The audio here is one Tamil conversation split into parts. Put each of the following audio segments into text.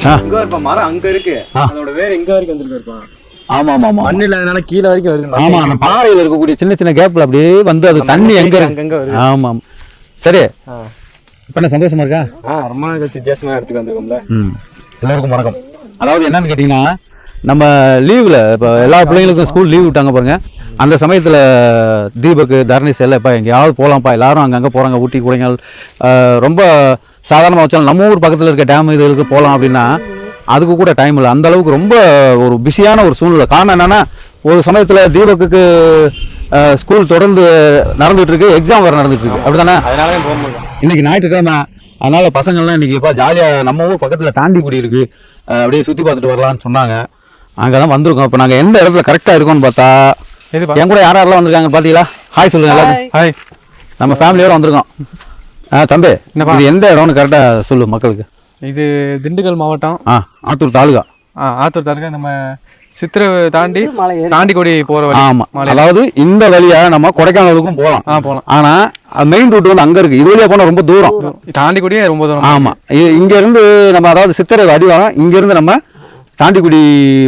இங்க இருப்பான் மரம் அங்க இருக்கு, அதோட வேர் எங்க வரைக்கும் வந்துட்டு இருப்பான். ஆமா ஆமா ஆமா, மண்ணில் அதனால கீழே வரைக்கும் வருது. ஆமா, அந்த பாறையில இருக்கக்கூடிய சின்ன சின்ன கேப்ல அப்படியே வந்து அது தண்ணி எங்க இருக்கு. ஆமா சரி, இப்ப என்ன சந்தோஷமா இருக்கா? ரொம்ப நாள் கழிச்சு வித்தியாசமா இடத்துக்கு வந்துருக்கோம்ல. எல்லாருக்கும் வணக்கம். அதாவது என்னன்னு கேட்டீங்கன்னா, நம்ம லீவ்ல இப்போ எல்லா பிள்ளைங்களுக்கும் ஸ்கூல் லீவ் விட்டாங்க பாருங்க. அந்த சமயத்தில் தீபக் தர்னிஸ் எல்லாம் இப்போ எங்கேயாவது போகலாம்ப்பா, எல்லாரும் அங்கங்கே போகிறாங்க, ஊட்டி கொடைக்கானல் ரொம்ப சாதாரணமாக வச்சாலும் நம்ம ஊர் பக்கத்தில் இருக்க டேம் இதுக்கு போகலாம் அப்படின்னா அதுக்கு கூட டைம் இல்லை. அந்த அளவுக்கு ரொம்ப ஒரு பிஸியான ஒரு சூழ்நிலை. காரணம் என்னென்னா, ஒரு சமயத்தில் தீபக்கு ஸ்கூல் தொடர்ந்து நடந்துகிட்டு இருக்கு, எக்ஸாம் வேறு நடந்துட்டு இருக்கு, அப்படி தானே? அதனால போக முடியும். இன்னைக்கு ஞாயிற்றுக்கிழமை, அதனால பசங்கள்லாம் இன்னைக்கு இப்போ ஜாலியாக நம்ம ஊர் பக்கத்தில் தாண்டிக்குடி இருக்கு, அப்படியே சுற்றி பார்த்துட்டு வரலான்னு சொன்னாங்க. அங்கே தான் வந்திருக்கோம். இப்போ நாங்கள் எந்த இடத்துல கரெக்டாக இருக்கோம்னு பார்த்தா, என் கூட யாரெல்லாம் வந்திருக்காங்க பார்த்தீங்களா? ஹாய் சொல்லுங்க எல்லாரும். ஹாய், நம்ம ஃபேமிலியோட வந்திருக்கோம். தம்பி, இது எந்த இடம்னு கரெக்டாக சொல்லு மக்களுக்கு. இது திண்டுக்கல் மாவட்டம், ஆத்தூர் தாலுகா. ஆத்தூர் தாலுகா. நம்ம சித்திரை தாண்டி கொடி போகிற வழி. ஆமாம், அதாவது இந்த வழியாக நம்ம கொடைக்கானலுக்கும் போகலாம். போகலாம். ஆனால் மெயின் ரூட் வந்து அங்கே இருக்குது. இது வழியாக போனால் ரொம்ப தூரம். தாண்டி கொடியே ரொம்ப தூரம். ஆமாம், இங்கேருந்து நம்ம அதாவது சித்திரை அடிவாரம், இங்கேருந்து நம்ம தாண்டிக்குடி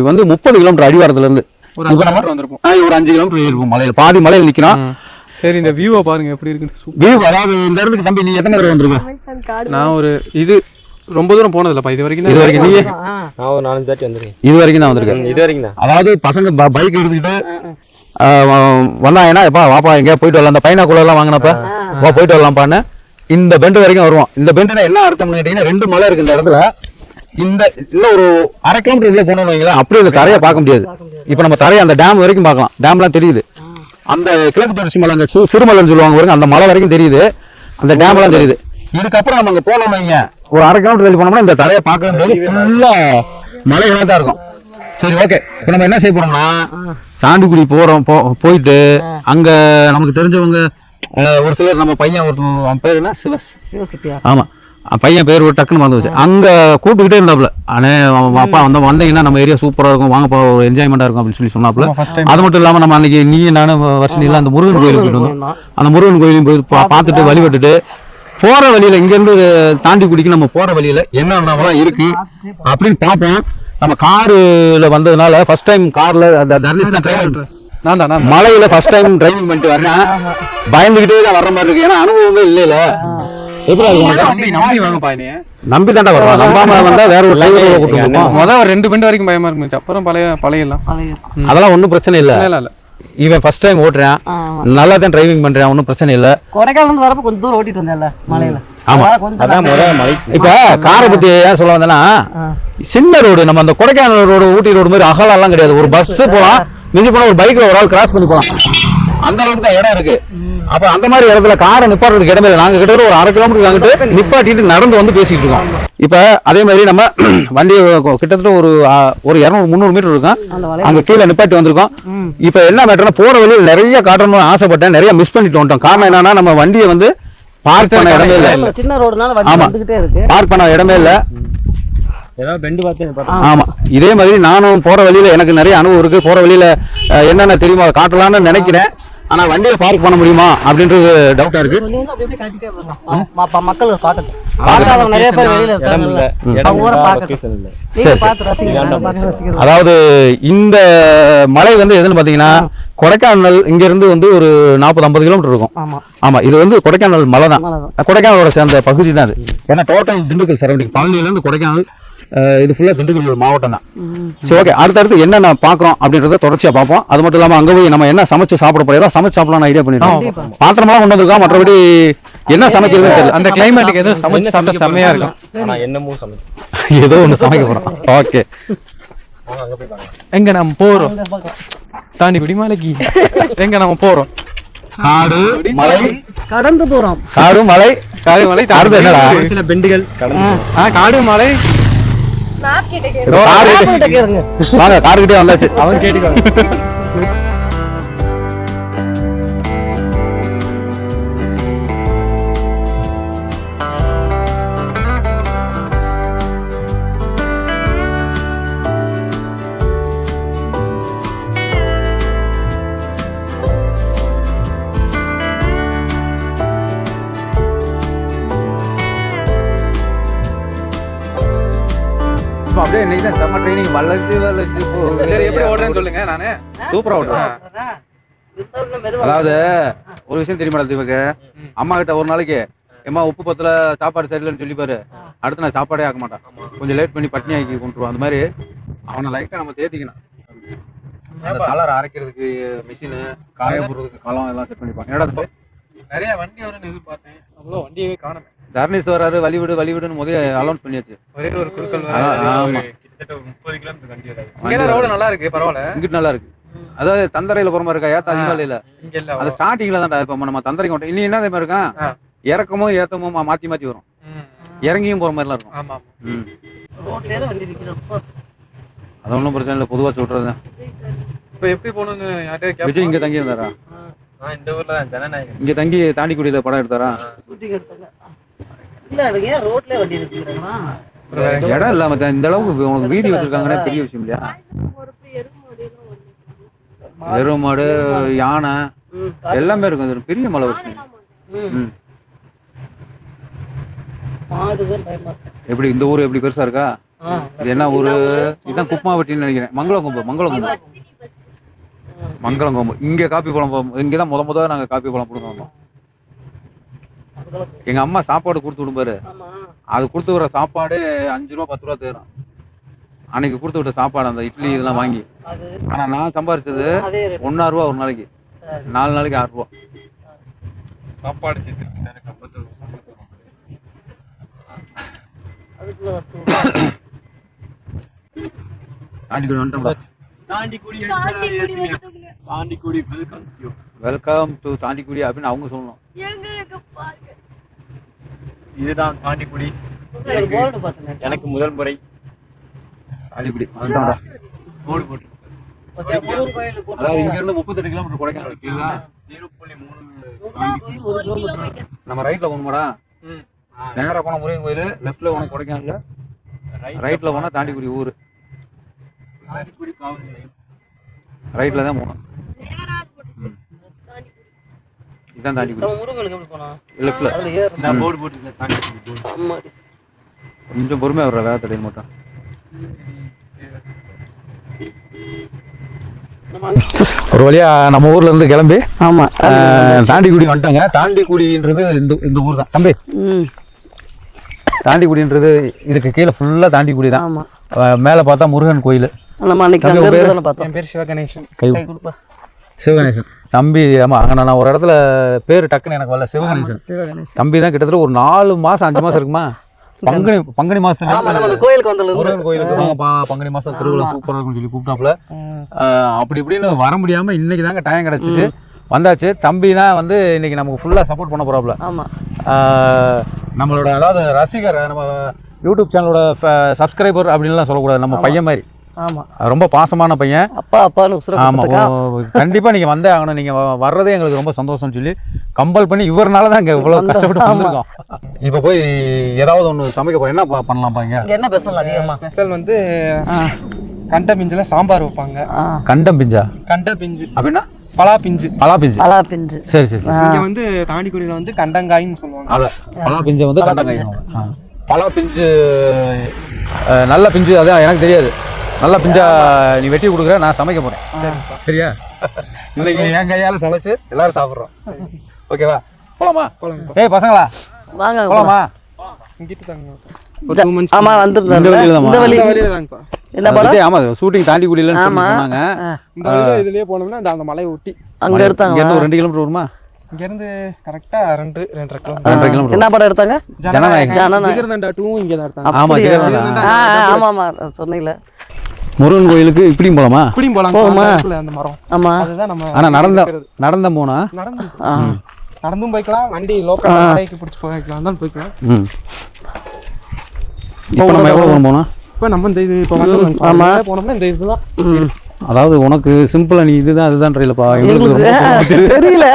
வந்து 30 கிலோமீட்டர் அடிவாரத்துலேருந்து ஒரு 5 கிலோமீட்டர் வந்திருக்கும். ஒரு 5 கிலோமீட்டர் இருக்கும். மலையில் பாதி மலையில் நிற்கிறோம். சரி, இந்த வியூவை பாருங்க எப்படி இருக்குன்னு. வியூ அதாவது இந்த இடத்துக்கு தம்பி நீ எத்தனை தடவை வந்திருக்க? நான் ஒரு இது ரொம்ப தூரம் போனதில்லப்பா இது வரைக்கும். இது வரைக்கும் நீ? நான் ஒரு 4 தாட்டி வந்திருக்கேன். இது வரைக்கும் தான் வந்திருக்கேன். இது வரைக்கும் தான். அதாவது பசங்க பைக் எடுத்துக்கிட்டு வந்தாங்கன்னா, எப்பா வாப்பா எங்கேயா போயிட்டு வரலாம், அந்த பைனாக்குள்ளெல்லாம் வாங்கினப்ப வா போயிட்டு வரலாம்ப்பான்னு இந்த பெண்டு வரைக்கும் வருவோம். இந்த பெண்டுனா என்ன அர்த்தம்னு கேட்டீங்கன்னா, 2 மலை இருக்கு இந்த இடத்துல. இந்த இன்னும் ஒரு 1/2 கிலோமீட்டர் உள்ள போனோம்னு வைங்களேன், அப்படியே இந்த தரையை பார்க்க முடியாது. இப்போ நம்ம தரையை அந்த டேம் வரைக்கும் பார்க்கலாம். டேம்லாம் தெரியுது. அந்த கிழக்கு தொடர்ச்சி மலை, அங்கே சிறுமலைன்னு சொல்லுவாங்க பாருங்க, அந்த மலை வரைக்கும் தெரியுது. அந்த டேம்லாம் தெரியுது. இதுக்கப்புறம் நம்ம அங்கே போனோம் வைங்க, ஒரு 1/2 கிலோமீட்டர் வெளியே போனோம்னா இந்த தரையை பார்க்க முடியாது, ஃபுல்லாக மலைகளாக தான் இருக்கும். சரி, ஓகே. இப்போ நம்ம என்ன செய்ய போறோம்னா, தாண்டிக்குடி போகிறோம். போயிட்டு அங்கே நமக்கு தெரிஞ்சவங்க ஒரு சிலர், நம்ம பையன் அவன் பேர் என்ன, சிவசக்தியா? ஆமாம், பையன் பேர் ஒரு டக்குன்னு மறந்து வச்சு. அங்கே கூப்பிட்டுக்கிட்டே இருந்தாப்புல, அண்ணே அப்பா வந்தீங்கன்னா நம்ம ஏரியா சூப்பராக இருக்கும், வாங்கப்பா ஒரு என்ஜாய்மெண்ட்டாக இருக்கும் அப்படின்னு சொல்லி சொன்னாப்புல. அது மட்டும் இல்லாமல் நம்ம அன்றைக்கி நீ நானும் வருஷம் அந்த முருகன் கோயிலுக்கு போயிட்டு வந்தோம். அந்த முருகன் கோயிலையும் போய் பார்த்துட்டு வழிபட்டுட்டு போகிற வழியில், இங்கேருந்து தாண்டிக்குடிக்கு நம்ம போகிற வழியில் என்னென்னலாம் இருக்குது அப்படின்னு பார்ப்போம். நம்ம காரில் வந்ததுனால ஃபர்ஸ்ட் டைம் காரில் அந்த தர்னிஸ் தான் டிரைவர். நான் மலையில் ஃபர்ஸ்ட் டைம் டிரைவிங் பண்ணிட்டு வரேன். பயந்துக்கிட்டே தான் வர்ற மாதிரி இருக்கு, ஏன்னா அனுபவமே இல்லைல்ல. நம்பி தாண்டா வருவான். நம்பாம வந்தா வேற ஒரு டிரைவர் கூப்பிட்டு முதல் ஒரு 2 பெண்டு வரைக்கும் பயமா இருந்துச்சு. அப்புறம் பழையலாம் அதெல்லாம் ஒன்றும் பிரச்சனை இல்லை. இவன் ஃபர்ஸ்ட் டைம் ஓட்டுறேன், நல்லா தான் டிரைவிங் பண்றேன், ஒன்றும் பிரச்சனை இல்லை. கொடைக்கானல் வரப்ப கொஞ்சம் தூரம் ஓட்டிட்டு வந்தேன்ல மலையில. ஆமா, அதான் மலை. இப்ப காரை பத்தி ஏன் சொல்ல வந்தேன்னா, சின்ன ரோடு, நம்ம அந்த கொடைக்கானல் ரோடு ஊட்டி ரோடு மாதிரி அகலம் எல்லாம் கிடையாது. ஒரு பஸ் போலாம், மிஞ்சி போனா ஒரு பைக்ல ஒரு ஆள் கிராஸ் பண்ணி போலாம், அந்த அளவுக்கு தான் இடம் இருக்கு. அப்ப அந்த மாதிரி இடத்துல காரை நிப்பாட்டுறதுக்கு இடமே இல்லை. நாங்க கிட்ட ஒரு 1/2 கிலோமீட்டர் வாங்கிட்டு நிப்பாட்டிட்டு நடந்து வந்து பேசிட்டு இருக்கோம். இப்ப அதே மாதிரி நம்ம வண்டி கிட்டத்தட்ட ஒரு 200-300 மீட்டர் இருக்கும், அங்க கீழே நிப்பாட்டி வந்திருக்கோம். இப்ப என்ன மேட்டர்னா, போற வழியில் நிறைய காட்டணும்னு ஆசைப்பட்டேன், நிறைய மிஸ் பண்ணிட்டு வந்துட்டோம். காரணம் என்னன்னா, நம்ம வண்டியை வந்து பார்க் பண்ண இடமே இல்லை. சின்ன ரோடுனால வண்டி வந்துகிட்டே இருக்கு, பார்க் பண்ண இடமே இல்லை. ஆமா, இதே மாதிரி நானும் போற வழியில எனக்கு நிறைய அனுபவம் இருக்கு. போற வழியில என்னென்ன தெரியுமா காட்டலாம்னு நினைக்கிறேன், ஆனா வண்டியில பார்க் பண்ண முடியுமா அப்படின்றது டவுட்டா இருக்கு. மக்கள் பார்க்கட்டும், நிறைய பேர் வெளியில இருக்காங்க. அதாவது இந்த மலை வந்து எதுன்னு பாத்தீங்கன்னா, கொடைக்கானல் இங்க இருந்து வந்து ஒரு 40-50 கிலோமீட்டர் இருக்கும். ஆமா, இது வந்து கொடைக்கானல் மலை தான், கொடைக்கானலோட சேர்ந்த பகுதி தான் அது. ஏன்னா டோட்டல் திண்டுக்கல் சரௌண்டிங், பழனியில இருந்து கொடைக்கானல் இது ஃபுல்லா திண்டுக்கல் மாவட்டம் தான். சரி, ஓகே. அடுத்தடுத்து என்னென்ன பாக்குறோம் அப்படின்றத தொடர்ச்சியா பார்ப்போம். அது மட்டும் இல்லாம அங்க போய் நம்ம என்ன சமைச்சு சாப்பிட போறோம், சமைச்சு சாப்பிடலாம் ஐடியா பண்ணிருக்கோம். பாத்திரமெல்லாம் கொண்டு வந்திருக்கோம், மற்றபடி என்ன சமைக்கிறது தெரியல. அந்த கிளைமேட்டுக்கு எதுவும் சமைச்சு சாப்பிட்டா செம்மையா இருக்கும். ஏதோ ஒண்ணு சமைக்க போறோம். ஓகே, எங்க நம்ம போறோம்? தாண்டிக்குடி மலைக்கு எங்க நம்ம போறோம்? காடு மலை கடந்து போறோம். காடு மலை அடுத்து என்னடா, சில பெண்டுகள் காடு மலை. வாங்க, கார்கிட்டே வந்தாச்சு. அவன் கேட்டுக்கோ. அப்படியே இன்னைக்கு தான் செம்ம ட்ரைனிங் வளர்த்து சரி எப்படி ஓடுறேன்னு சொல்லுங்க நானு சூப்பரா ஓடுறேன். அதாவது ஒரு விஷயம் தெரியுமா தீபக்கு, அம்மா கிட்ட ஒரு நாளைக்கு ஏமா உப்பு பத்துல சாப்பாடு சரியில்லைன்னு சொல்லிப்பாரு, அடுத்து நான் சாப்பாடே ஆக்க மாட்டான், கொஞ்சம் லேட் பண்ணி பட்னி ஆக்கி கொண்டுருவான். அந்த மாதிரி அவனை லைட்டா நம்ம தேத்திக்கணும். அந்த கலர் அரைக்கிறதுக்கு மிஷினு, காய போடுறதுக்கு களம் எல்லாம் செட் பண்ணிப்பாங்க. என்னடா நிறைய வண்டி வரும்னு எதிர்பார்த்தேன், அவ்வளோ வண்டியவே காணுமே. தர்னிஸ் வராரு, வழிவிடுன்னு முதல்ல அலௌன்ஸ் பண்ணியாச்சு. ஒரே ஒரு குறுக்கல் ஆமா, கிட்டத்தட்ட ஒரு 30 கிலோமீட்டர் வண்டி வராது. இங்கே ரோடு நல்லா இருக்கு, பரவாயில்ல. இங்கிட்டு நல்லா இருக்கு. அதாவது தந்தரையில போற மாதிரி இருக்கா, ஏத்த அதிகமா இல்ல. இங்க இல்ல, அது ஸ்டார்டிங்ல தான்டா. இப்ப நம்ம தந்தரைக்கு வந்துட்டோம். இனி என்ன மாதிரி இருக்கான், இறக்கமும் ஏத்தமும் மாத்தி மாத்தி வரும். இறங்கியும் போற மாதிரிலாம் இருக்கும். ஆமா. ரோட்லயே தான் வண்டி நிக்குது. அது ஒன்றும் பிரச்சனை இல்லை, பொதுவாக சொல்றது. இப்போ எப்படி போகணும்னு யார்கிட்ட விஜய் இங்க தங்கி இருந்தாரா? இந்த ஊர்ல தான் ஜனநாயகம். இங்க தங்கி தாண்டிக்குடியில படம் எடுத்தாரா? ஷூட்டிங் எடுத்தாங்க. இல்ல அதுக்கு ஏன் ரோட்லயே வண்டி நிக்குறாங்களா? இடம் இல்லாம இந்த அளவுக்கு உனக்கு வீதி வச்சிருக்காங்கன்னா பெரிய விஷயம் இல்லையா? எருமாடு, யானை எல்லாமே இருக்கும். அது பெரிய மலை விஷயம். எப்படி இந்த ஊர் எப்படி பெருசா இருக்கா? இது என்ன ஊரு? இதுதான் குப்மாவட்டின்னு நினைக்கிறேன். மங்களங்கொம்பு. இங்க காப்பி பழம் இங்கதான் முத நாங்க காப்பி பழம் கொடுத்து வந்தோம். எங்க அம்மா சாப்பாடு கொடுத்து விடுப்பாரு, அது கொடுத்து விடுற சாப்பாடு 5 ரூபா 10 ரூபா தேரும். அன்னைக்கு கொடுத்து விட்ட சாப்பாடு அந்த இட்லி இதெல்லாம் வாங்கி. ஆனா நான் சம்பாரிச்சது 1 ரூபா ஒரு நாளைக்கு, 4 நாளைக்கு 6 ரூபா சாப்பாடு சேர்த்து சம்பளத்தை தாண்டிக்குடி வந்துட்டோம். தாண்டிக்குடி வெல்கம் டு தாண்டிக்குடி அப்படின்னு அவங்க சொல்லணும். இதுதான் தாண்டிக்குடி. எனக்கு முதல் முறை தாண்டிக்குடி வந்துட்டோம்டா. போர்டு போட்டு. அதாவது இங்க இருந்து 38 கிலோமீட்டர் கொடைக்கானல். 0.3 நம்ம ரைட்ல போகணுமாடா? நேரா போனா முருகன் கோயில், லெஃப்ட்ல போனா கொடைக்கானல், ரைட்ல போனா தாண்டிக்குடி ஊரு. ரைட்ல தான் போகணும். இதுதான் தாண்டிக்குடி. லெஃப்ட்ல போர்டு போட்டு. கொஞ்சம் பொறுமையா வர்ற வேகத்தடையில் மட்டும். ஒரு வழியா நம்ம ஊர்ல இருந்து கிளம்பி ஆமா தாண்டிக்குடி வந்துட்டாங்க. தாண்டிக்குடின்றது இந்த ஊர் தான் தம்பி. தாண்டிக்குடின்றது இதுக்கு கீழே ஃபுல்லா தாண்டிக்குடி தான். மேல பார்த்தா முருகன் கோயில். என் பேர் சிவகணேசன். சிவகணேசன் தம்பி. ஆமா, அங்க நான் ஒரு இடத்துல பேரு டக்குன்னு எனக்கு வரல. சிவகணேசன் தம்பி தான். கிட்டத்தட்ட ஒரு 4 மாசம் 5 மாசம் இருக்குமா? பங்குனி மாசம் கோயிலுக்கு வந்து முருகன் கோயிலுக்கு பங்குனி மாசம் திருவிழா சூப்பரா இருக்குன்னு சொல்லி கூப்பிட்டாப்புல. அப்படி இப்படின்னு வர முடியாம இன்னைக்கு தாங்க டைம் கிடைச்சிச்சு, வந்தாச்சு. தம்பி தான் வந்து இன்னைக்கு நமக்கு ஃபுல்லா சப்போர்ட் பண்ண போறாப்புல. நம்மளோட அதாவது ரசிகர், நம்ம யூடியூப் சேனலோட சப்ஸ்கிரைபர் அப்படின்லாம் சொல்லக்கூடாது, நம்ம பையன் மாதிரி. ரொம்ப பாசமான பையன். ஆமா, கண்டிப்பா நீங்க வந்தே ஆகணும். நீங்க வர்றதே எங்களுக்கு ரொம்ப சந்தோஷம்னு சொல்லி கம்பல் பண்ணி இவர்னால தான் இங்க இவ்வளவு கஷ்டப்பட்டு வந்திருக்கோம். இப்ப போய் ஏதாவது ஒண்ணு சமைக்க போறோம். என்ன பண்ணலாம் பாங்க? என்ன ஸ்பெஷல்? அதிகமா ஸ்பெஷல் வந்து கண்ட பிஞ்சுல சாம்பார் வைப்பாங்க. கண்டம் பிஞ்சா? கண்ட பிஞ்சு அப்படின்னா பலா பிஞ்சு. சரி சரி. இங்க வந்து தாண்டிக்குடியில வந்து கண்டங்காயின்னு சொல்லுவாங்க. பலா பிஞ்சை வந்து கண்டங்காய். பலா பிஞ்சு நல்ல பிஞ்சு, அதான் எனக்கு தெரியாது. நல்ல பிஞ்சா நீ வெட்டி கொடுக்குற, நான் சமைக்க போறேன். சரியா? இன்னைக்கு என் கையால சமைச்சு எல்லாரும் சாப்பிடுறோம். ஓகேவா? போலாமா? ஏய் பசங்களா வாங்க போலாமா? இங்கிட்டு தாங்க. ஆமா வந்துருந்தாங்க. என்ன படம்? ஆமா, ஷூட்டிங் தாண்டிக்குடியிலன்னு சொன்னாங்க. இந்த வழியில இதுலயே போனோம்னா அந்த மலையை ஒட்டி அங்க எடுத்தாங்க. இங்க ஒரு 2 கிலோமீட்டர் வருமா? இங்க இருந்து கரெக்டா 2.5 கிலோமீட்டர். என்ன படம் எடுத்தாங்க? ஜனநாயகம். ஜிகர்தண்டா 2 இங்க தான் எடுத்தாங்க. ஆமா, ஜிகர்தண்டா. ஆமா சொன்னீங்களே. முருகன் கோயிலுக்கு இப்படியும் போலாமா? இப்படியும் போலாம். அந்த மரம். ஆமா, அதுதான் நம்ம. ஆனா நடந்த போனா நடந்தும் போய்க்கலாம், வண்டி லோக்கல் கடைக்கு பிடிச்சி போய்க்கலாம் தான் போய்க்கலாம். இப்போ நம்ம எவ்வளவு போனோம்? இப்போ நம்ம இந்த இது இப்போ வந்து போனோம்னா இந்த இதுதான். அதாவது உனக்கு சிம்பிளா நீ இதுதான் அதுதான் தெரியலப்பா. தெரியல,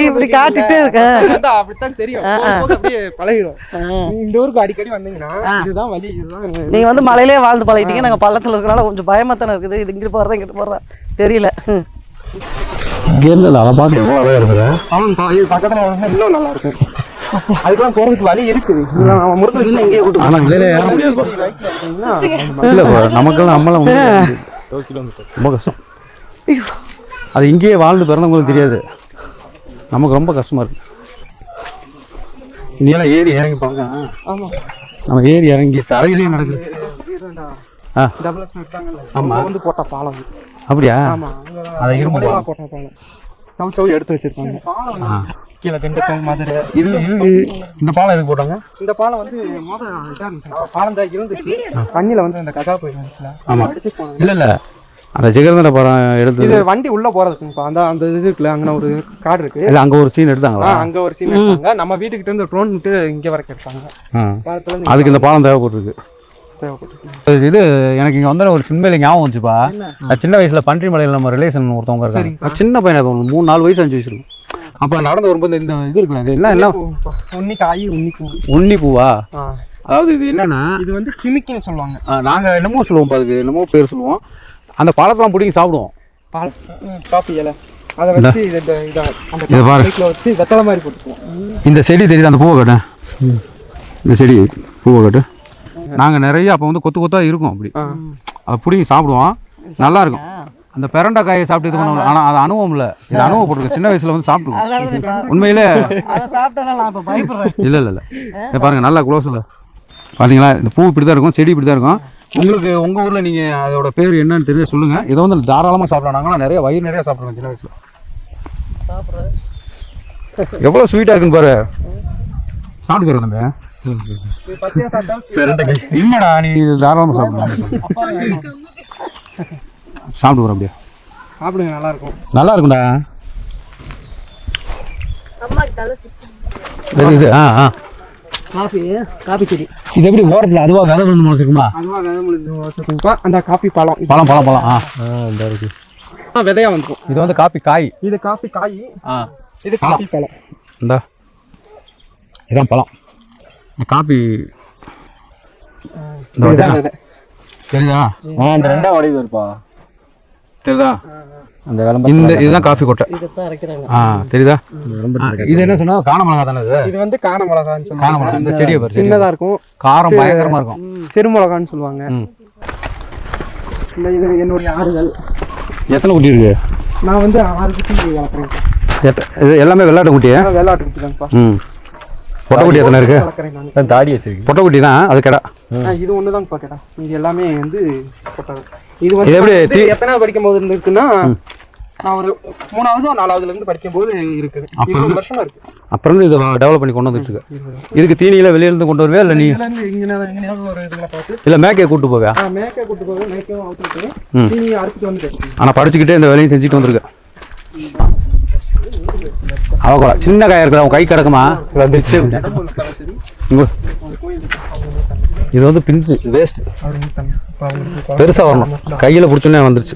இப்படி காட்டிட்டே இருக்கேன். அப்படித்தான் தெரியும், அப்படியே பழகிடும். இந்த ஊருக்கு அடிக்கடி வந்தீங்கன்னா இதுதான் வழி, இதுதான். நீங்க வந்து மலையிலே வாழ்ந்து பழகிட்டீங்க. நாங்க பள்ளத்துல இருக்கனால கொஞ்சம் பயமா தானே இருக்குது. இது இங்கிட்டு போறதா இங்கிட்டு போறதா தெரியல. இங்க இருந்து அதை பார்த்து எவ்வளோ அழகா இருக்குது. பக்கத்துல இன்னும் நல்லா இருக்கும். அதுக்கெல்லாம் போறதுக்கு வழி இருக்குது. முருகன் இங்கே கூட்டு ஆனா இல்ல ஏற முடியாது இல்ல நமக்கெல்லாம் நம்மளாம் ரொம்ப கஷ்டம். அது இங்கேயே வாழ்ந்து பிறந்தவங்களுக்கு தெரியாது, நமக்கு ரொம்ப கஷ்டமா இருக்கு. இனியெல்லாம் ஏறி இறங்கி பாருங்க. ஆமா நம்ம ஏறி இறங்கி தரையிலேயே நடக்குது. ஆமா வந்து போட்ட பாலம். அப்படியா? ஆமா அதை இரும்பு போட்ட பாலம் சவு எடுத்து வச்சிருக்காங்க. கீழே திண்டுக்கல் மதுரை. இது இந்த பாலம் எதுக்கு போட்டாங்க? இந்த பாலம் வந்து பாலம் தான் இருந்துச்சு, தண்ணியில வந்து அந்த கதா போயிருந்துச்சுல. ஆமா இல்ல இல்ல அந்த ஜிகர்தண்ட படம் எடுத்து இது வண்டி உள்ள போறதுக்குப்பா. அந்த இது இருக்குல்ல, அங்கே ஒரு காடு இருக்கு. இல்ல அங்க ஒரு சீன் எடுத்தாங்களா? அங்க ஒரு சீன் எடுத்தாங்க. நம்ம வீட்டுக்கிட்ட இருந்து ட்ரோன் விட்டு இங்க வரைக்கும் எடுத்தாங்க. அதுக்கு இந்த பாலம் தேவைப்பட்டிருக்கு. இது எனக்கு இங்க வந்த ஒரு சின்ன ஞாபகம் வந்துச்சுப்பா. சின்ன வயசுல பன்றிமலையில நம்ம ரிலேஷன் ஒருத்தவங்க இருக்காங்க, சின்ன பையன், 3-4 வயசு 5 வயசு இருக்கும். அப்ப நடந்து வரும்போது இந்த இது இருக்குல்ல, எல்லாம் உன்னி பூவா? அதாவது இது என்னன்னா, இது வந்து கிமிக்கின்னு சொல்லுவாங்க. நாங்க என்னமோ சொல்லுவோம், அதுக்கு என்னமோ பேர் சொல்லுவோம். அந்த பழத்தெல்லாம் பிடிங்கி சாப்பிடுவோம். காப்பி இலை அதை வச்சு இதை பாரு, வச்சு வெத்தலை மாதிரி போட்டுக்குவோம். இந்த செடி தெரியுது, அந்த பூவை கட்டு, இந்த செடி பூவை கட்டு. நாங்கள் நிறைய அப்போ வந்து கொத்து கொத்தாக இருக்கும், அப்படி அதை பிடிங்கி சாப்பிடுவோம், நல்லா இருக்கும். அந்த பெரண்டைக்காயை சாப்பிட்டு இது பண்ணுவோம். ஆனால் அது அனுபவம் இல்லை, இது அனுபவப்பட்டிருக்கு. சின்ன வயசுல வந்து சாப்பிடுவோம். உண்மையிலே இல்லை இல்லை இல்லை இதை பாருங்கள், நல்லா க்ளோஸில் பார்த்தீங்களா? இந்த பூ இப்படி தான் இருக்கும், செடி இப்படி தான் இருக்கும். உங்களுக்கு உங்கள் ஊரில் நீங்கள் அதோட பேர் என்னன்னு தெரிஞ்ச சொல்லுங்கள். இதை வந்து தாராளமாக சாப்பிடலாம். நாங்களாம் நிறைய வயிறு நிறையா சாப்பிடுவோம் சின்ன வயசில். எவ்வளோ ஸ்வீட்டாக இருக்குன்னு பாரு. சாப்பிட்டு போகிறோம் நம்ம. இல்லைடா, நீ தாராளமாக சாப்பிடலாம். சாப்பிட்டு போகிறோம், அப்படியே சாப்பிடுங்க, நல்லா இருக்கும். நல்லா இருக்கும்டா. இது காபி செடி இது எப்படி ஓரத்தில் அதுவாக விதை விழுந்து முளைச்சிருக்குமா? அந்த காஃபி பழம் பழம் பழம் பழம் இந்த இருக்கு, விதையா வந்துடும். இது வந்து காப்பி காய். இது காஃபி காய், இது காஃபி பழம். இந்த இதான் பழம், காப்பி தெரியுதா? அந்த ரெண்டாவது வடிவு இருப்பா, தெரியுதா? அந்த விளம்பரம் இந்த இதுதான் காஃபி கொட்டை. இதைத்தான் அரைக்கிறாங்க. தெரியுதா? இது என்ன சொன்னா காண மிளகா தானே? இது வந்து காண மிளகான்னு சொல்லுவாங்க. காண மிளகா இந்த செடியை பாரு, சின்னதா இருக்கும், காரம் பயங்கரமா இருக்கும். சிறு மிளகான்னு சொல்லுவாங்க. இந்த இது என்னுடைய ஆடுகள். எத்தனை குட்டி இருக்கு? நான் வந்து 6 குட்டி வளர்க்குறேன். இது எல்லாமே வெள்ளாட்டு குட்டியா? வெள்ளாட்டு குட்டி தான்ப்பா. பொட்டைக்குட்டி எத்தனை இருக்கு? வளர்க்குறேன் நான். தாடி வச்சிருக்கு. பொட்டைக்குட்டி தான் அது கடை. இது ஒன்று தான் கேட்டா, இது எல்லாமே வந்து பொட்டை. இது வந்து எப்படி எத்தனை படிக்கும் போது இருக்குன்னா, நான் ஒரு 3வது 4வதுல இருந்து படிக்கும் போது இருக்குது. 20 வருஷமா இருக்கு. அப்புறம் இதை டெவலப் பண்ணி கொண்டு வந்துட்டு இருக்கு. இதுக்கு தீனியில வெளியில இருந்து கொண்டு வருவே இல்லை? நீ இல்லை மேக்கையை கூட்டு போவியா? மேக்கை கூட்டு போவேன், மேக்கையும் அவுத்துட்டு தீனி அறுத்துட்டு வந்து. ஆனால் படிச்சுக்கிட்டே இந்த வேலையும் செஞ்சுட்டு வந்துருக்கு. அவ சின்ன காயா இருக்குல்ல, அவன் கை கிடக்குமா? இது வந்து பிஞ்சு வேஸ்ட், பெருசா வரணும். கையில பிடிச்சோன்னே வந்துருச்சு.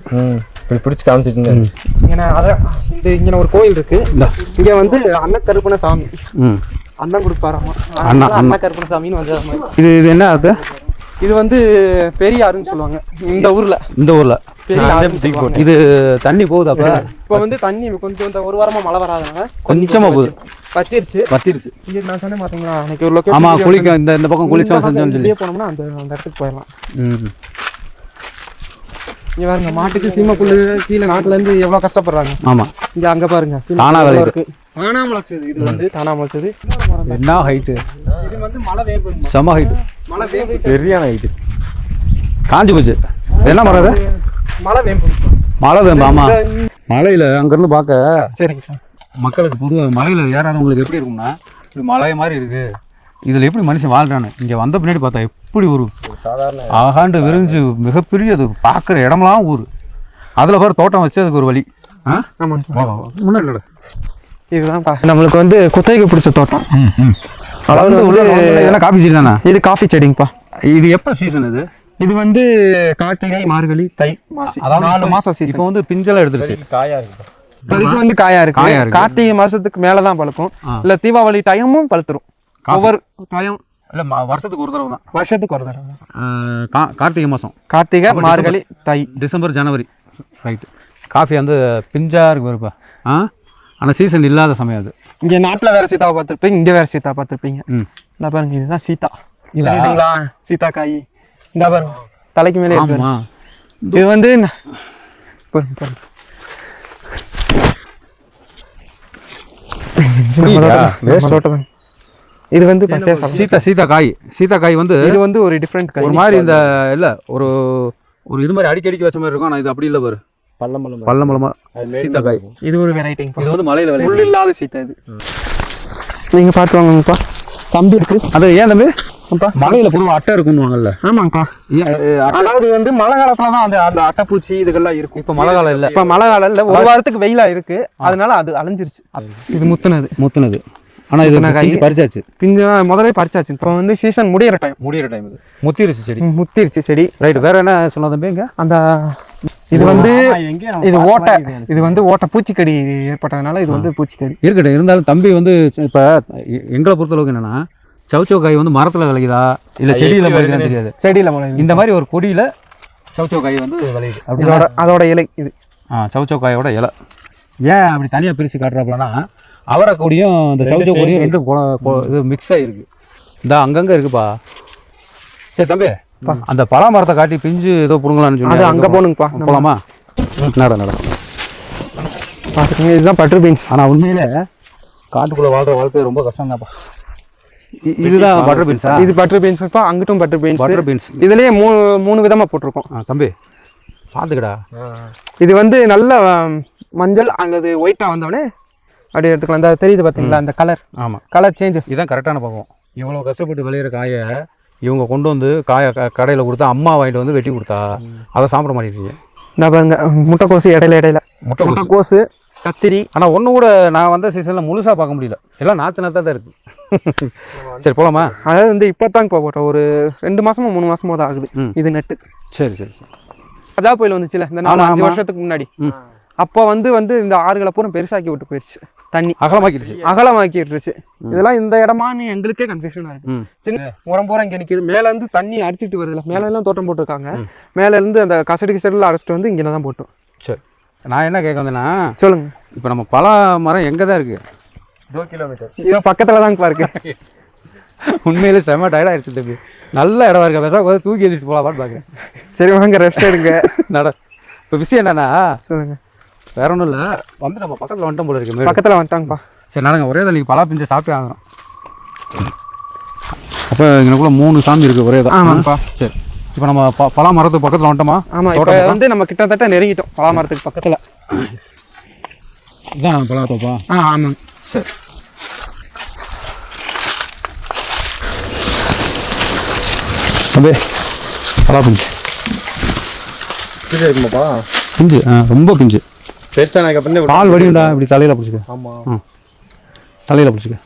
பிடிச்சி காமிச்சிட்டு இங்க ஒரு கோயில் இருக்கு. இங்க வந்து அன்னக்கருப்பண சாமி அண்ணன் கொடுப்பாராமா. அன்னக்கருப்பண சாமின்னு வந்து இது இது என்ன அது? இது வந்து பெரியாருன்னு சொல்லுவாங்க இந்த ஊர்ல. இது தண்ணி போகுது. அப்ப இப்ப வந்து தண்ணி கொஞ்சம் இந்த 1 வாரமா மழை வராதனால கொஞ்சமா போகுது, பத்திருச்சு. இது நான் சொன்னேன் பாத்தீங்களா, அன்னைக்கு ஒரு லொகேஷன். ஆமா, குளிக்க இந்த பக்கம் குளிச்சோம் செஞ்சோம் சொல்லி போனோம்னா அந்த இடத்துக்கு போயிடலாம். இங்க பாருங்க, மாட்டுக்கு சீமை புல்லு கீழே நாட்டுல இருந்து எவ்வளவு கஷ்டப்படுறாங்க. ஆமா, இங்க அங்க பாருங்க தானா இருக்கு. தானா முளைச்சது. இது வந்து தானா முளைச்சது. என்ன ஹைட்டு? இது வந்து மழை வேம்பு, செம ஹைட், மழை வேம்பு, சரியான ஹைட்டு. காஞ்சி போச்சு. என்ன மரம்? மழை வேம்பு. மழை வேம்பு. ஆமா, மலையில அங்கிருந்து பார்க்க சரிங்க சார். மக்களுக்கு பொதுவாக மலையில ஏறாதவங்களுக்கு எப்படி இருக்கும்னா, இப்படி மலை மாதிரி இருக்கு, இதுல எப்படி மனுஷன் வாழ்றானு. இங்க வந்த பின்னாடி பார்த்தா எப்படி ஒரு சாதாரண ஆகாண்டு விரிஞ்சு மிகப்பெரிய, அது பார்க்குற இடமெல்லாம் ஊர். அதில் பாரு தோட்டம் வச்சு அதுக்கு ஒரு வழி. முன்னாடி இதுதான் நம்மளுக்கு வந்து குத்தகைக்கு பிடிச்ச தோட்டம். அதாவது இதெல்லாம் காஃபி செடி தானே? இது காஃபி செடிங்கப்பா. இது எப்போ சீசன்? இது வந்து கார்த்திகை, மார்கழி, தை, மாசி, அதாவது 4 மாசம் சீசன். இப்போ வந்து பிஞ்செல்லாம் எடுத்துருச்சு, காயா இருக்கு. அதுக்கு வந்து காயா இருக்கு. கார்த்திகை மாசத்துக்கு மேலதான் பழுக்கும், இல்ல தீபாவளி டைமும் பழுத்துரும். ஒவ்வொரு டைம் இல்லை, வருஷத்துக்கு ஒரு தடவை தான். வருஷத்துக்கு ஒரு தடவை. கார்த்திகை மாதம், கார்த்திகை, மார்கழி, தை, டிசம்பர், ஜனவரி. ரைட்டு. காஃபி வந்து பிஞ்சா இருக்கு வருப்பா. ஆனால் சீசன் இல்லாத சமயம் அது. இங்கே நாட்டில் வேற சீத்தாவை பார்த்துருப்பீங்க, இங்கே வேற சீத்தா பார்த்துருப்பீங்க. இந்த பாருங்க, இதுதான் சீத்தா. இல்லைங்களா சீத்தா காய். இந்த பாருங்க தலைக்கு மேலே இருக்கு. இது வந்து இது வந்து பச்சை சீதா காய் வந்து இது வந்து ஒரு டிஃப்ரெண்ட் காய். ஒரு மாதிரி இந்த இல்லை ஒரு ஒரு இது மாதிரி அடிக்கடிக்கு வச்ச மாதிரி இருக்கும். ஆனால் இது அப்படி இல்லை பாரு, பள்ளமலமா சீதா காய். இது ஒரு வெரைட்டி. இது வந்து மலையில் முள் இல்லாத சீத்தா. இது நீங்க பார்த்து வாங்கப்பா. தம்பி இருக்கு. அது ஏன் தம்பி மலையில பொதுவாக அட்டை இருக்குன்னுவாங்கல்ல? ஆமாங்கப்பா. அதாவது வந்து மழை காலத்துல தான் அந்த அட்டைப்பூச்சி இதுகள்லாம் இருக்கும். இப்போ மழை காலம் இல்லை. இப்போ மழை காலம் இல்லை, ஒரு வாரத்துக்கு வெயிலா இருக்கு, அதனால அது அழிஞ்சிருச்சு. இது முத்துனது. ஆனா இது பிஞ்சு பறிச்சாச்சு. பிஞ்சு முதல்ல பறிச்சாச்சு. இப்போ வந்து சீசன் முடியிற டைம் இது முத்திருச்சு செடி. ரைட். வேற என்ன சொன்ன தம்பி? அந்த இது வந்து இது வந்து ஓட்டை பூச்சிக்கடி ஏற்பட்டதுனால இது வந்து பூச்சிக்கடி இருக்கட்டும். இருந்தாலும் தம்பி வந்து இப்போ எங்களை பொறுத்தளவுக்கு என்னன்னா, சவுச்சோ காய் வந்து மரத்துல விளையுதா இல்ல செடியில விளையுதான்னு தெரியாது. செடியில விளையுது. இந்த மாதிரி ஒரு கொடியில சவுச்சோ காய் வந்து விளையுது. அதோட இலை இது. சவுச்சோ காயோட இலை. ஏன் அப்படி தனியா பிரிச்சு காட்டுறாப்புலன்னா, அவரை கொடியும் இந்த சவுச்சோ கொடியும் ரெண்டும் இது மிக்ஸ் ஆகிருக்கு. இந்த அங்கங்க இருக்குப்பா. சரி தம்பி, அந்த பலா மரத்தை காட்டி பிஞ்சு ஏதோ புடுங்கலான்னு சொல்லி அது அங்கே போகணுங்கப்பா. போகலாமா? நட பார்த்துக்கோங்க. இதுதான் பட்டர் பீன்ஸ். ஆனால் உண்மையில காட்டுக்குள்ளே வாழ்கிற வாழ்க்கை ரொம்ப கஷ்டம் தான்ப்பா. இதுதான் பட்டர் பீன்ஸா? இது பட்டர் பீன்ஸ்ப்பா. அங்கிட்டும் பட்டர் பீன்ஸ். இதுலேயே மூணு விதமாக போட்டிருக்கோம். தம்பி பார்த்துக்கடா. இது வந்து நல்ல மஞ்சள் அல்லது ஒயிட்டாக வந்தோடனே அப்படி எடுத்துக்கலாம். அந்த தெரியுது பார்த்தீங்களா அந்த கலர்? ஆமாம், கலர் சேஞ்சஸ். இதுதான் கரெக்டான பக்கம். இவ்வளோ கஷ்டப்பட்டு விளையிற காயை இவங்க கொண்டு வந்து காயை கடையில் கொடுத்தா, அம்மா வாங்கிட்டு வந்து வெட்டி கொடுத்தா அதை சாப்பிட மாட்டேங்கிறீங்க. நான் பாருங்க, முட்டைக்கோசு இடையில முட்டைக்கோசு, கத்திரி. ஆனால் ஒன்று கூட நான் வந்த சீசனில் முழுசாக பார்க்க முடியல, எல்லாம் நாற்று தான் இருக்குது. சரி போகலாமா? அதாவது வந்து இப்போ தான் போட்டோம், ஒரு 2 மாதமோ 3 மாதமோ தான் ஆகுது இது நட்டு. சரி. கஜா புயல் வந்துச்சுல இந்த 4-5 வருஷத்துக்கு முன்னாடி, அப்போ வந்து இந்த ஆறுகளை பூரா பெருசாக்கி விட்டு போயிடுச்சு. தண்ணி அகலமாக்கிடுச்சு. இதெல்லாம் இந்த இடமான்னு எங்களுக்கே கன்ஃபியூஷனாக இருக்கு. சின்ன உரம் பூரா இங்கே நிற்கிது. மேலேருந்து தண்ணி அடிச்சிட்டு வருதுல, மேலெல்லாம் தோட்டம் போட்டிருக்காங்க. மேலேருந்து அந்த கசடில் அரைச்சிட்டு வந்து இங்கே தான் போட்டோம். சரி, நான் என்ன கேட்க வந்தேன்னா, சொல்லுங்க. இப்போ நம்ம பலா மரம் எங்கே தான் இருக்குது? 2 கிலோமீட்டர். இதோ பக்கத்தில் தான் இருக்கு. உண்மையிலே செம்ம டயர்ட் ஆயிடுச்சு தம்பி. நல்ல இடம் இருக்க பேச தூக்கி எதிர்த்து போகலாமான்னு பார்க்குறேன். சரி வாங்க, ரெஸ்ட் எடுங்க. இப்போ விஷயம் என்னன்னா, சொல்லுங்க. வேற ஒன்றும் இல்லை, வந்து நம்ம பக்கத்தில் வந்துட்டோம் போல இருக்கு. பக்கத்தில் வந்துட்டாங்கப்பா. சரி நடங்க, ஒரே தான் நீங்கள் பலா பிஞ்சை சாப்பிட்டே ஆகணும். அப்போ எங்களுக்குள்ள 3 சாமி இருக்குது ஒரே தான். ஆமாப்பா. சரி, இப்போ நம்ம பலா மரத்துக்கு பக்கத்தில் வந்துட்டோமா? ஆமாம், இப்போ வந்து நம்ம கிட்டத்தட்ட நெருங்கிட்டோம் பலா மரத்துக்கு பக்கத்தில். இதான் பலா தோப்பா? ஆமாங்க. சரி, அப்படியே பலா பிஞ்சு இருக்குமாப்பா? பிஞ்சு ரொம்ப பிஞ்சு பெருசாக பால் வடிவுண்டா. இப்படி தலையில் பிடிச்சிக்க. ஆமாம், தலையில் பிடிச்சிக்க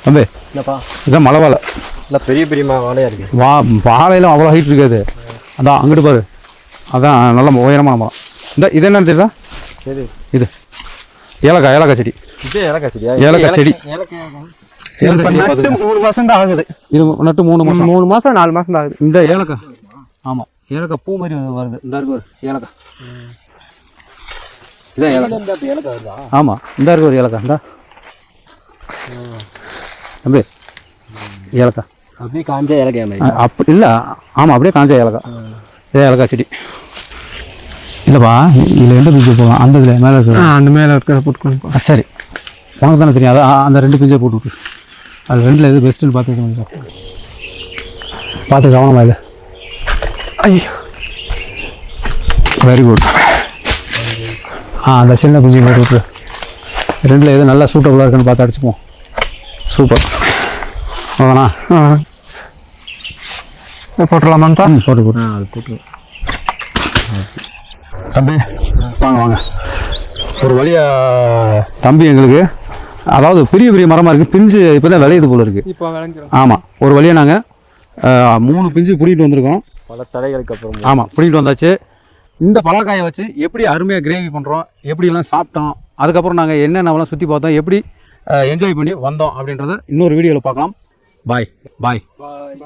தம்பி. இல்லைப்பா, இதான் மலை வாழை. இல்லை பெரிய வாழையாக இருக்குது. வாழையிலும் அவ்வளோ ஹைட் இருக்காது. அதான் அங்கிட்டு பாரு, அதான் நல்ல உயரமான மரம். இது என்னன்னு தெரியுதா? இது ஏலக்காய் செடி. இது ஏலக்காய் செடியா? ஏலக்காய் செடி. 3 மாதம் தான் ஆகுது. இது நட்டு 3 மாதம் 3 மாதம் 4 மாதம் தான் ஆகுது. இந்த ஏலக்காய், ஆமாம் ஏலக்காய் பூ மாதிரி வருது. இந்த இருக்கு ஒரு ஏலக்காய். இதான் ஏலக்காய் வருதா? ஆமாம், இந்த இருக்கு ஒரு ஏலக்காய். இந்த தம்பி ஏலக்காய் அப்படியே காஞ்ச ஏலக்காய் மாதிரி. அப்படி இல்லை, ஆமாம் அப்படியே காஞ்ச ஏலக்காய். இதே ஏலக்காய் செடி இல்லைப்பா. இதில் எந்த பிஞ்சு போகலாம்? அந்த இதில் மேலே இருக்கு. அந்த மேலே இருக்கிறத போட்டுக்கோங்க. சரி, உனக்கு தானே தெரியும். அதான் அந்த 2 பிஞ்சை போட்டு விட்டு, அது 2ல் எது பெஸ்ட்டுன்னு பார்த்து கவனமா இது. ஐயோ, வெரி குட். அந்த சின்ன பிஞ்சு போட்டு விட்டு 2ல் எது நல்லா சூட்டபுளாக இருக்குன்னு பார்த்து அடிச்சுப்போம். சூப்பர். அதானா? போட்டுடலாமாங்கப்பா? போட்டு அது போட்டு தம்பி வாங்க. ஒரு வழியாக தம்பி எங்களுக்கு, அதாவது பெரிய மரமாக இருக்குது, பிஞ்சு இப்போ தான் விளையுது போல இருக்குது. இப்போ விளைஞ்சிரும். ஆமாம், ஒரு வழியாக நாங்கள் 3 பிஞ்சு பிடிக்கிட்டு வந்திருக்கோம். பல தடைகளுக்கு அப்புறம். ஆமாம், பிடிக்கிட்டு வந்தாச்சு. இந்த பலாக்காயை வச்சு எப்படி அருமையாக கிரேவி பண்ணுறோம், எப்படிலாம் சாப்பிட்டோம், அதுக்கப்புறம் நாங்கள் என்னென்னலாம் சுற்றி பார்த்தோம், எப்படி என்ஜாய் பண்ணி வந்தோம் அப்படின்றத இன்னொரு வீடியோவில் பார்க்கலாம். பாய்.